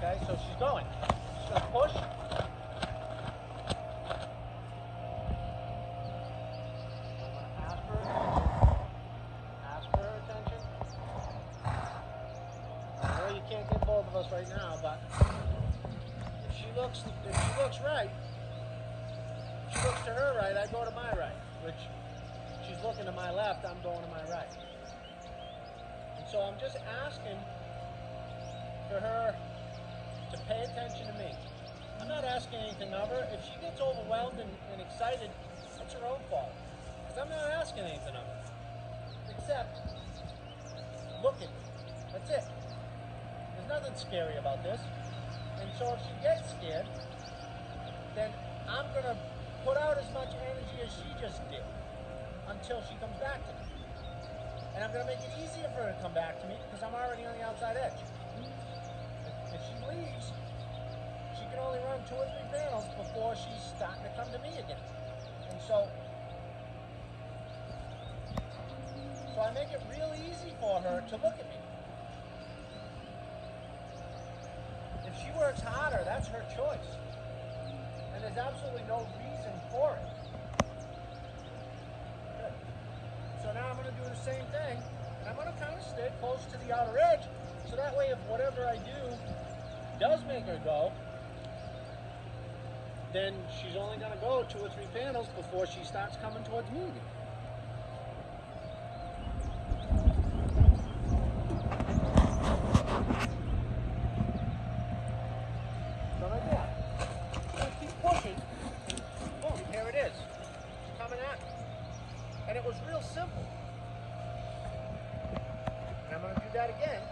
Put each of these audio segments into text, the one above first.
Okay, so she's going. She's going to push. Can't get both of us right now, but if she looks right, if she looks to her right, I go to my right, which she's looking to my left, I'm going to my right. And so I'm just asking for her to pay attention to me. I'm not asking anything of her. If she gets overwhelmed and excited, that's her own fault. Because I'm not asking anything of her. Except, look at me. That's it. There's nothing scary about this. And so if she gets scared, then I'm going to put out as much energy as she just did until she comes back to me. And I'm going to make it easier for her to come back to me because I'm already on the outside edge. If she leaves, she can only run 2 or 3 panels before she's starting to come to me again. And so I make it real easy for her to look at me. If she works harder, that's her choice. And there's absolutely no reason for it. Good. So now I'm going to do the same thing, and I'm going to kind of stay close to the outer edge, so that way if whatever I do does make her go, then she's only going to go 2 or 3 panels before she starts coming towards me again. And it was real simple. And I'm going to do that again.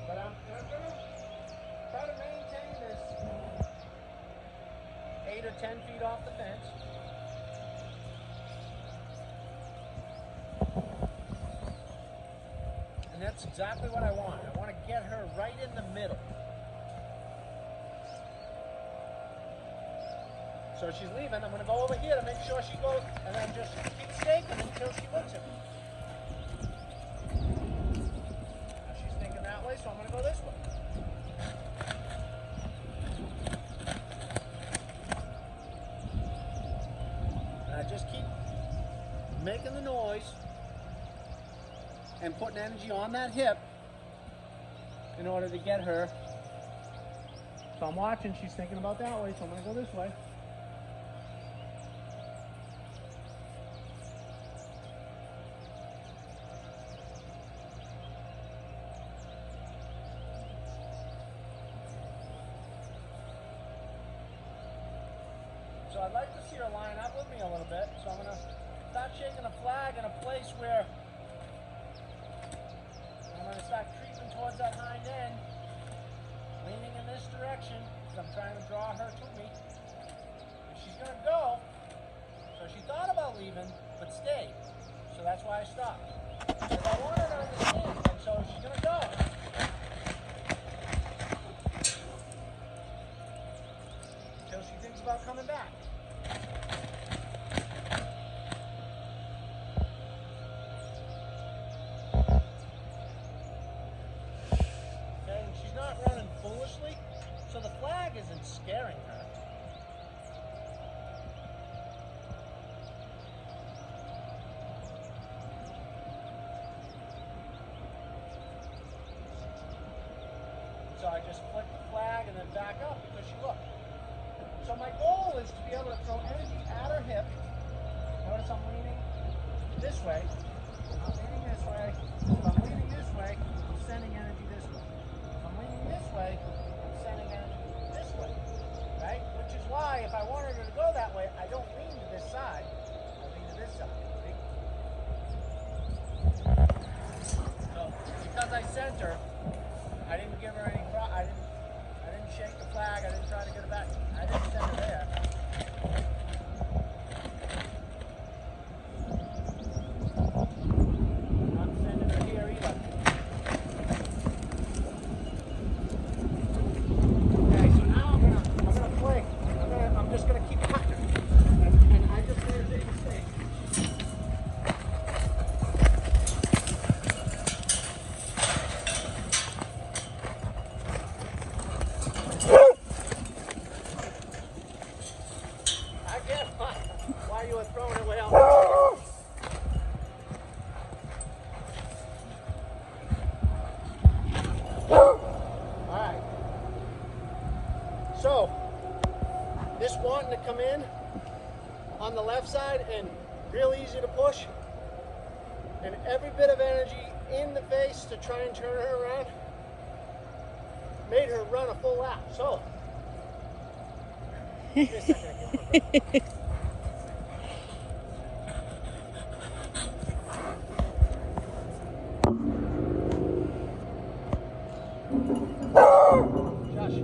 But I'm going to try to maintain this 8 or 10 feet off the fence. And that's exactly what I want. I want to get her right in the middle. So she's leaving. I'm going to go over here to make sure she goes, and then just keep shaking until she looks at me. Now she's thinking that way, so I'm going to go this way. And I just keep making the noise and putting energy on that hip in order to get her. So I'm watching. She's thinking about that way, so I'm going to go this way. So I'd like to see her line up with me a little bit. So I'm going to start shaking the flag in a place where I'm going to start creeping towards that hind end, leaning in this direction because I'm trying to draw her to me. And she's going to go. So she thought about leaving, but stayed. So that's why I stopped. Because I want her to understand. And so she's going to go. Until she thinks about coming back. Foolishly, so the flag isn't scaring her. So I just flick the flag and then back up because she looked. So my goal is to be able to throw energy at her hip. Notice I'm leaning this way. I'm leaning this way. If I'm leaning this way, I'm sending energy this way. This way, I'm sending energy this way, right? Which is why if I wanted her to go that way, I don't lean to this side, I lean to this side, see? So, because I sent her, I didn't give her any, I didn't shake the flag, I didn't try to get her back, I didn't send her there. push and every bit of energy in the face to try and turn her around made her run a full lap. So, give me a second, I can't remember. Josh.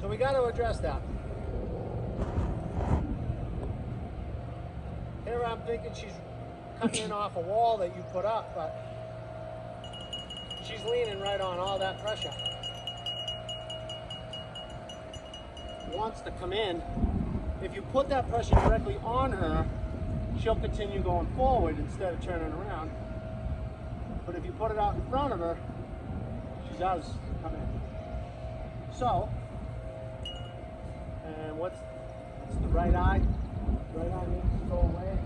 So we got to address that. Here I'm thinking she's cutting in off a wall that you put up, but she's leaning right on all that pressure. Wants to come in. If you put that pressure directly on her, she'll continue going forward instead of turning around. But if you put it out in front of her, she does come in. So, and what's the right eye? Right eye needs to go away.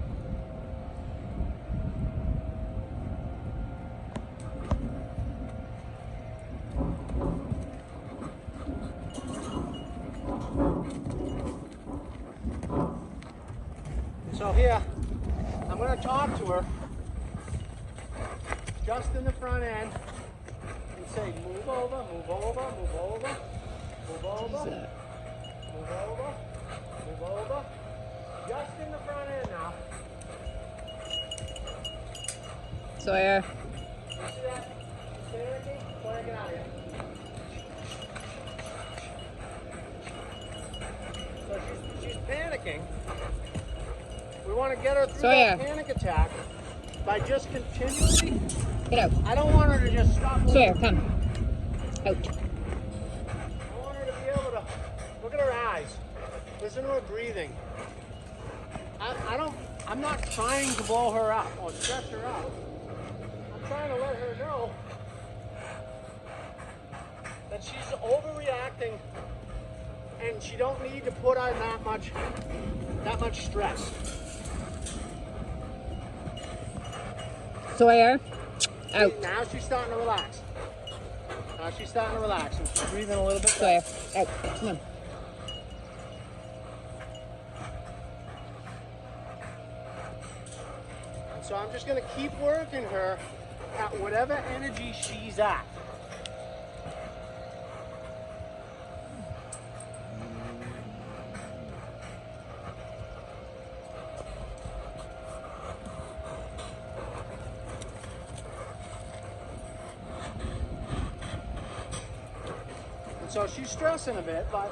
So here, I'm going to talk to her just in the front end and say, move over, move over, move over, move over, move over, move over. Just in the front end now. Sawyer. You see that? She's panicking? Sawyer, get out of here. So she's panicking. We want to get her through that panic attack by just continually. Get out. I don't want her to just stop moving. Sawyer, come. Out. I want her to be able to look at her eyes. Listen to her breathing. I'm not trying to blow her up or stress her out. I'm trying to let her know that she's overreacting and she don't need to put on that much stress. Sawyer, out. Now she's starting to relax. Now she's starting to relax and she's breathing a little bit Sawyer, better. out. Come on. So I'm just going to keep working her at whatever energy she's at. And so she's stressing a bit, but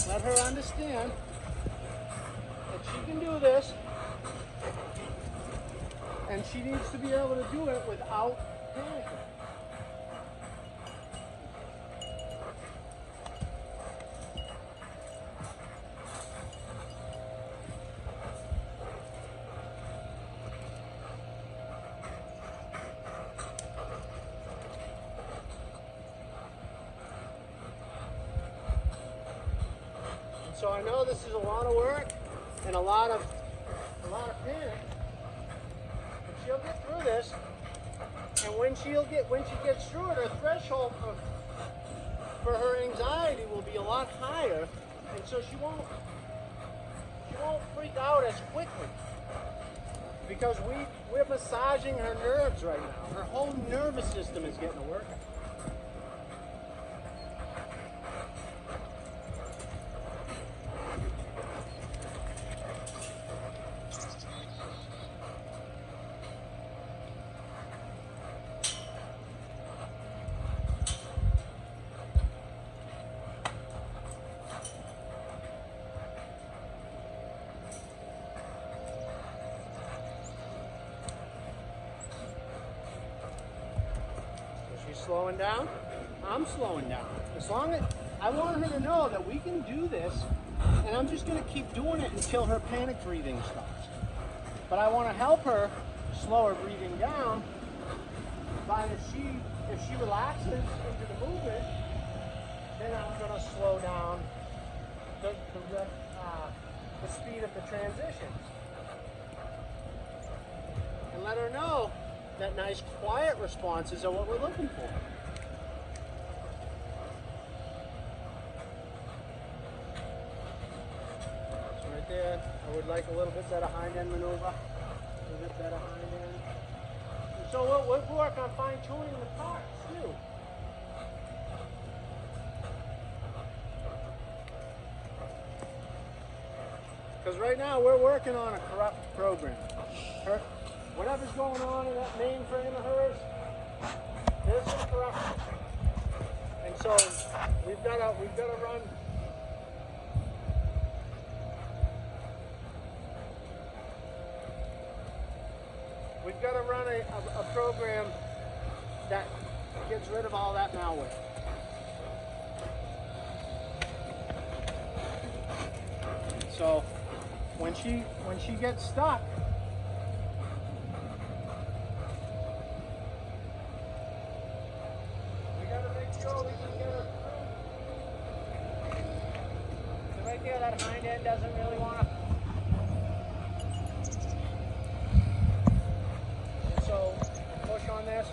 let her understand she can do this, and she needs to be able to do it without panicking. And so I know this is a lot of work and a lot of panic, but she'll get through this. And when she gets through it, her threshold for her anxiety will be a lot higher, and so she won't freak out as quickly because we're massaging her nerves right now. Her whole nervous system is getting a workout. Slowing down, I'm slowing down. As long as I want her to know that we can do this, and I'm just going to keep doing it until her panic breathing stops. But I want to help her slow her breathing down by if she relaxes into the movement, then I'm going to slow down the speed of the transition and let her know that nice quiet responses are what we're looking for. So right there, I would like a little bit better hind end maneuver. A little bit better hind end. And so we'll work on fine tuning the parts too. Because right now we're working on a corrupt program. Whatever's going on in that mainframe of hers, there's some corruption. And so we've got to run. We've got to run a program that gets rid of all that malware. So when she gets stuck, we gotta make sure we can get her through. So right there, that hind end doesn't really want to. And so push on this.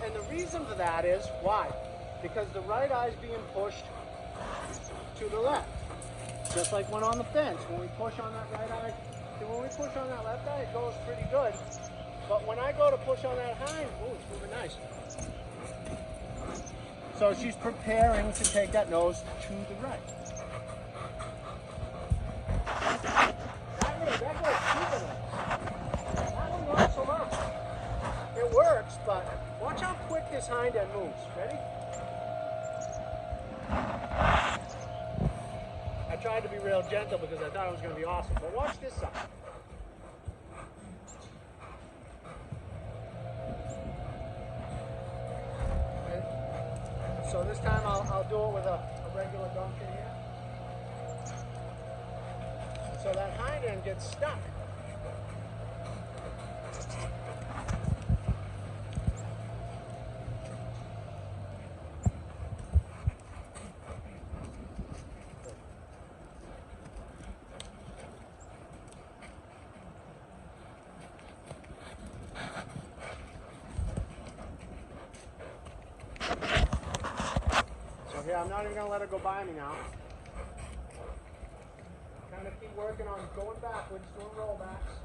And the reason for that is why? Because the right eye is being pushed to the left. Just like when on the fence, when we push on that right eye, and when we push on that left eye, it goes pretty good. But when I go to push on that hind, oh, it's moving nice. So she's preparing to take that nose to the right. That goes super nice. That one not so much. It works, but watch how quick this hind end moves. Ready? I tried to be real gentle because I thought it was going to be awesome, but watch this side. Okay. So this time I'll do it with a regular dunker here. And so that hind end gets stuck. Yeah, I'm not even going to let her go by me now. Kind of keep working on going backwards, doing rollbacks.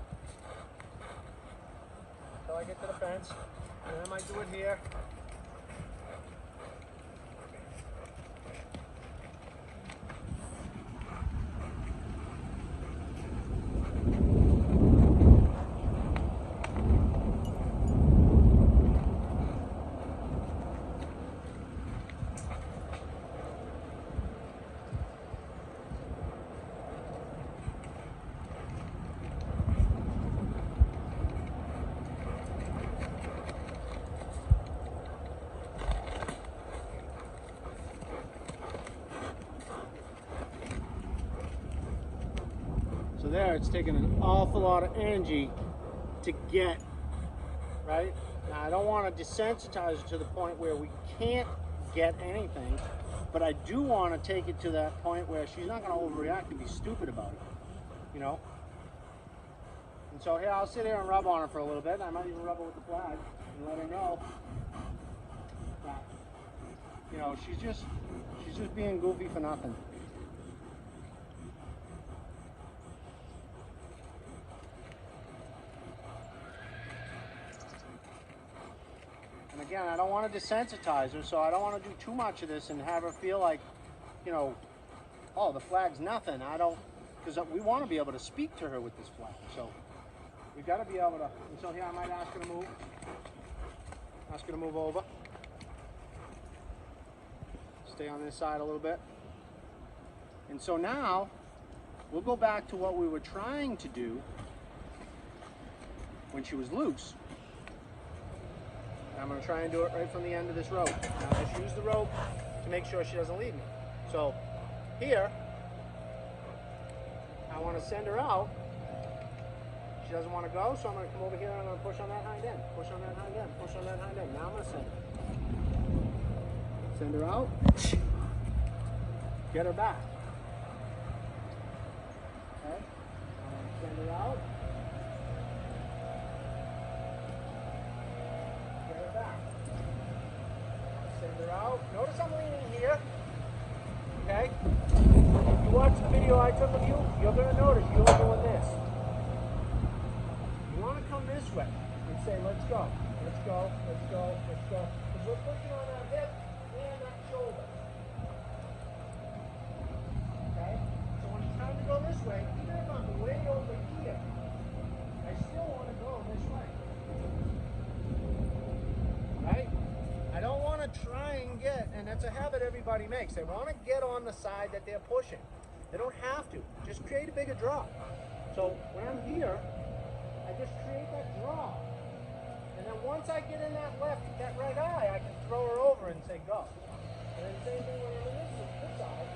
Until I get to the fence. And then I might do it here. So there, it's taking an awful lot of energy to get, right? Now, I don't want to desensitize her to the point where we can't get anything, but I do want to take it to that point where she's not going to overreact and be stupid about it, you know? And so here, I'll sit here and rub on her for a little bit, and I might even rub her with the flag and let her know that, you know, she's just being goofy for nothing. Again, I don't want to desensitize her, so I don't want to do too much of this and have her feel like, you know, oh, the flag's nothing. I don't, because we want to be able to speak to her with this flag. So we've got to be able to, and so here I might ask her to move. Ask her to move over. Stay on this side a little bit. And so now we'll go back to what we were trying to do when she was loose. I'm going to try and do it right from the end of this rope. Now just use the rope to make sure she doesn't leave me. So here, I want to send her out. She doesn't want to go, so I'm going to come over here and I'm going to push on that hind end. Push on that hind end. Push on that hind end. Now I'm going to send her. Send her out. Get her back. Okay. Send her out. notice I'm leaning here. Okay? If you watch the video I took of you, you're going to notice you're doing this. You want to come this way and say, let's go, let's go, let's go, let's go. Because we're pushing on that hip and that shoulder. Okay? So when it's time to go this way, even if I'm way over here, I still want to go this way. Right? I don't want to try and get, and that's a habit everybody makes. They want to get on the side that they're pushing. They don't have to. Just create a bigger drop. So when I'm here, I just create that draw. And then once I get in that right eye, I can throw her over and say go. And then same thing when I'm in this side.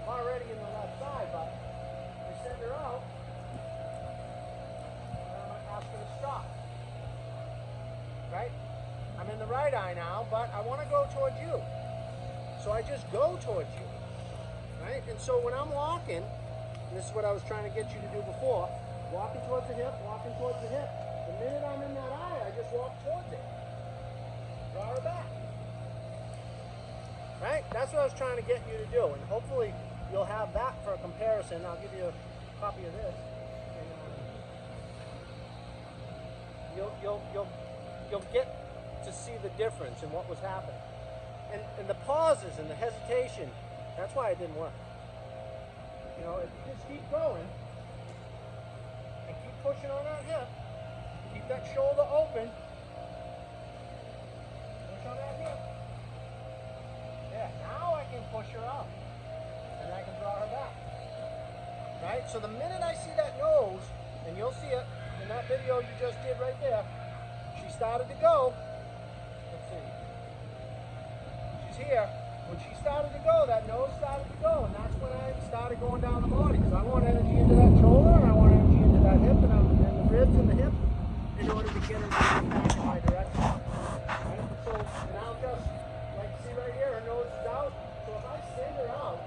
I'm already in the left side, but I send her out, and I'm going to ask her to stop. Right? I'm in the right eye now, but I want to go towards you. So I just go towards you. Right? And so when I'm walking, and this is what I was trying to get you to do before, walking towards the hip, walking towards the hip. The minute I'm in that eye, I just walk towards it. Draw her back. Right? That's what I was trying to get you to do. And hopefully you'll have that for a comparison. I'll give you a copy of this. And, you'll get to see the difference in what was happening. And the pauses and the hesitation, that's why it didn't work. You know, if you just keep going, and keep pushing on that hip. Keep that shoulder open. Push on that hip. Yeah, now I can push her out. And I can draw her back. Right? So the minute I see that nose, and you'll see it in that video you just did right there, she started to go. Let's see. She's here. When she started to go, that nose started to go, and that's when I started going down the body. Because I want energy into that shoulder, and I want energy into that hip, and the ribs and the hip, in order to get her back in my direction. Right? So, and I'll just, like, see right here, her nose is out. So if I send her out,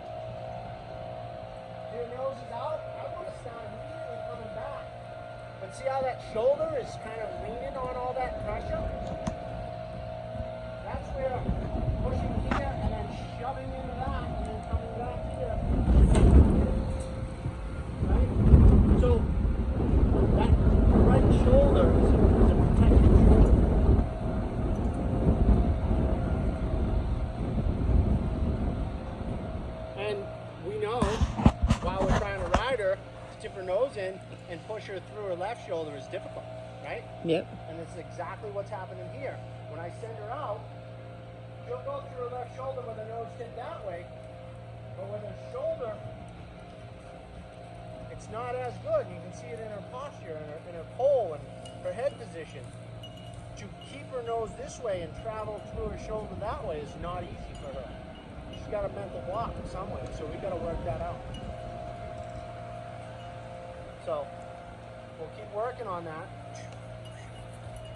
your nose is out, I want to start immediately coming back. But see how that shoulder is kind of leaning on all that pressure? That's where pushing here and then shoving into that and then coming back here. Right? So that right shoulder is a protected shoulder. And we know while we're trying to ride her, to tip her nose in and push her through her left shoulder is difficult, right? Yep. And this is exactly what's happening here. When I send her out, she'll go through her left shoulder with her nose tipped that way, but with her shoulder, it's not as good. You can see it in her posture, in her pole, and her head position. To keep her nose this way and travel through her shoulder that way is not easy for her. She's got a mental block somewhere, so we've got to work that out. So we'll keep working on that.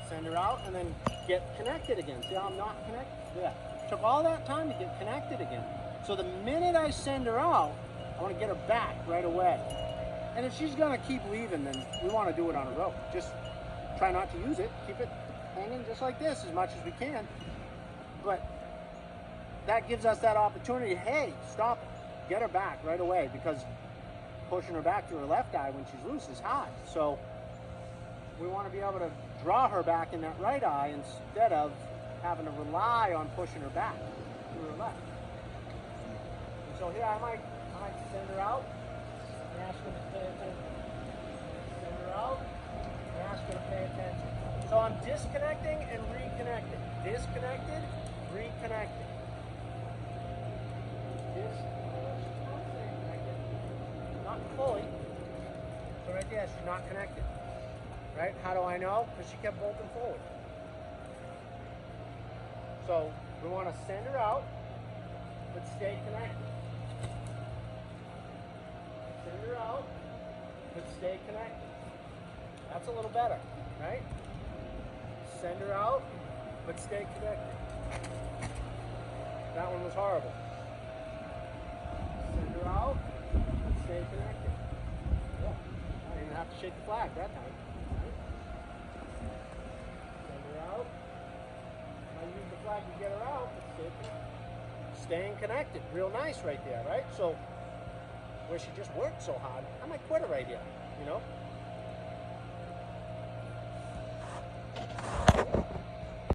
Send her out and then get connected again. See how I'm not connected? Yeah. Took all that time to get connected again. So the minute I send her out, I want to get her back right away. And if she's going to keep leaving, then we want to do it on a rope. Just try not to use it. Keep it hanging just like this as much as we can. But that gives us that opportunity. Hey, stop it. Get her back right away, because pushing her back to her left eye when she's loose is hard. So we want to be able to draw her back in that right eye instead of having to rely on pushing her back to her left. And so here I might send her out and ask her to pay attention. Send her out and ask her to pay attention. So I'm disconnecting and reconnecting. Disconnected, reconnected. Not fully. So right there, she's not connected. Right? How do I know? Because she kept bolting forward. So we want to send her out, but stay connected. Send her out, but stay connected. That's a little better, right? Send her out, but stay connected. That one was horrible. Send her out, but stay connected. Yeah. I didn't even have to shake the flag that time. Send her out. I use the flag to get her out, but stay connected. staying connected, real nice right there, right? So where she just worked so hard, I might quit her right here, you know?